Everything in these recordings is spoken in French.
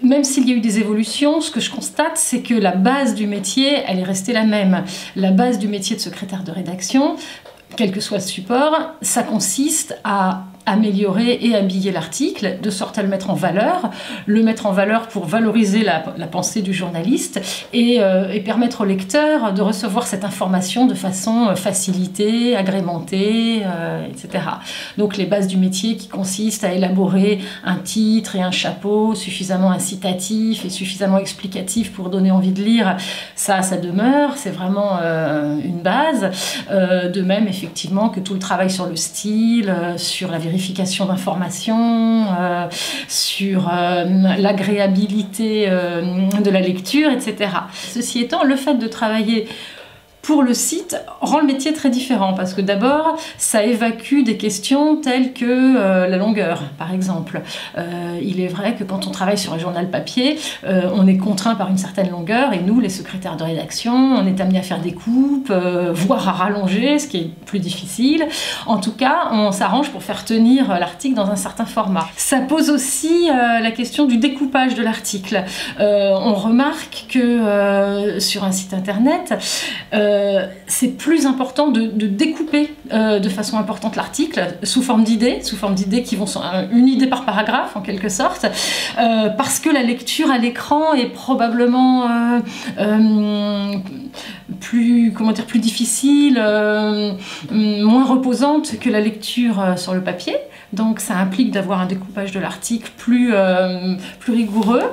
Même s'il y a eu des évolutions, ce que je constate, c'est que la base du métier, elle est restée la même. La base du métier de secrétaire de rédaction, quel que soit le support, ça consiste à améliorer et habiller l'article, de sorte à le mettre en valeur pour valoriser la pensée du journaliste et permettre au lecteur de recevoir cette information de façon facilitée, agrémentée, etc. Donc les bases du métier qui consistent à élaborer un titre et un chapeau suffisamment incitatif et suffisamment explicatif pour donner envie de lire, ça demeure, c'est vraiment une base. De même, effectivement, que tout le travail sur le style, sur la vérification d'informations, sur l'agréabilité de la lecture, etc. Ceci étant, le fait de travailler pour le site rend le métier très différent parce que d'abord ça évacue des questions telles que la longueur par exemple. Il est vrai que quand on travaille sur un journal papier on est contraint par une certaine longueur et nous les secrétaires de rédaction on est amenés à faire des coupes voire à rallonger, ce qui est plus difficile. En tout cas on s'arrange pour faire tenir l'article dans un certain format. Ça pose aussi la question du découpage de l'article. On remarque que sur un site internet c'est plus important de découper de façon importante l'article sous forme d'idées qui vont une idée par paragraphe en quelque sorte, parce que la lecture à l'écran est probablement plus difficile, moins reposante que la lecture sur le papier. Donc ça implique d'avoir un découpage de l'article plus rigoureux.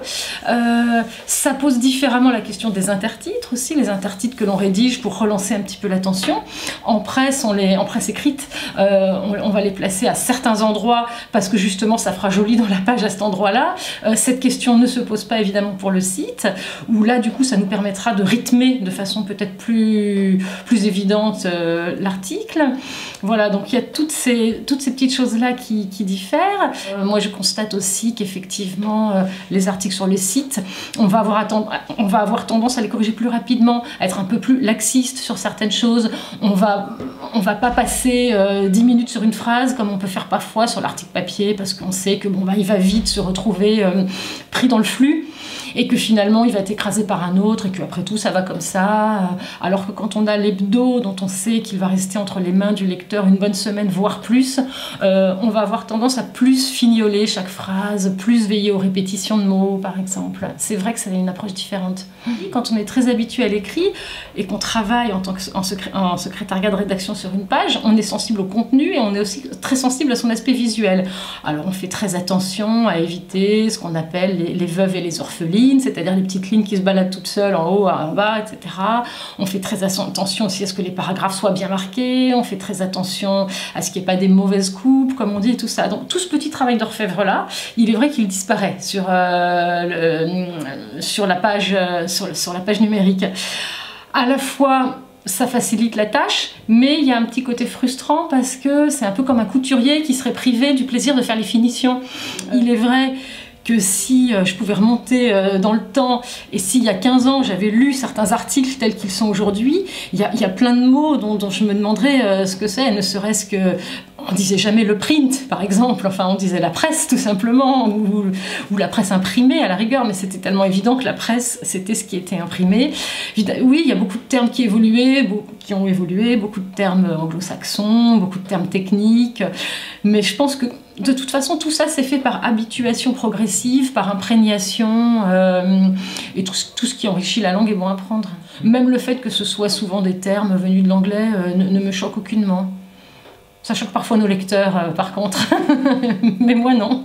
Ça pose différemment la question des intertitres aussi, les intertitres que l'on rédige pour relancer un petit peu l'attention. En presse écrite, on va les placer à certains endroits parce que justement ça fera joli dans la page à cet endroit-là. Cette question ne se pose pas évidemment pour le site, où là du coup ça nous permettra de rythmer de façon peut-être plus évidente l'article. Voilà, donc il y a toutes ces petites choses-là qui diffèrent. Moi je constate aussi qu'effectivement les articles sur les sites, on va avoir tendance à les corriger plus rapidement, à être un peu plus laxiste sur certaines choses. On va pas passer 10 minutes sur une phrase comme on peut faire parfois sur l'article papier parce qu'on sait que il va vite se retrouver pris dans le flux et que finalement il va être écrasé par un autre et qu'après tout ça va comme ça, alors que quand on a l'hebdo dont on sait qu'il va rester entre les mains du lecteur une bonne semaine voire plus, on va avoir tendance à plus fignoler chaque phrase, plus veiller aux répétitions de mots par exemple. C'est vrai que c'est une approche différente. Quand on est très habitué à l'écrit et qu'on travaille en secrétariat de rédaction sur une page, on est sensible au contenu et on est aussi très sensible à son aspect visuel. Alors on fait très attention à éviter ce qu'on appelle les veuves et les orphelines, c'est-à-dire les petites lignes qui se baladent toutes seules en haut, en bas, etc. On fait très attention aussi à ce que les paragraphes soient bien marqués, on fait très attention à ce qu'il n'y ait pas des mauvaises coupes, comme on dit, et tout ça. Donc tout ce petit travail d'orfèvre-là, il est vrai qu'il disparaît sur la page numérique. À la fois, ça facilite la tâche, mais il y a un petit côté frustrant parce que c'est un peu comme un couturier qui serait privé du plaisir de faire les finitions. Il est vrai que si je pouvais remonter dans le temps et s'il y a 15 ans j'avais lu certains articles tels qu'ils sont aujourd'hui, il y a plein de mots dont je me demanderais ce que c'est, ne serait-ce que on disait jamais le print par exemple, enfin on disait la presse tout simplement, ou la presse imprimée à la rigueur, mais c'était tellement évident que la presse c'était ce qui était imprimé. Oui, il y a beaucoup de termes qui ont évolué, beaucoup de termes anglo-saxons, beaucoup de termes techniques, mais je pense que de toute façon, tout ça c'est fait par habituation progressive, par imprégnation, et tout ce qui enrichit la langue est bon à prendre. Même le fait que ce soit souvent des termes venus de l'anglais ne me choque aucunement. Ça choque parfois nos lecteurs, par contre, mais moi non.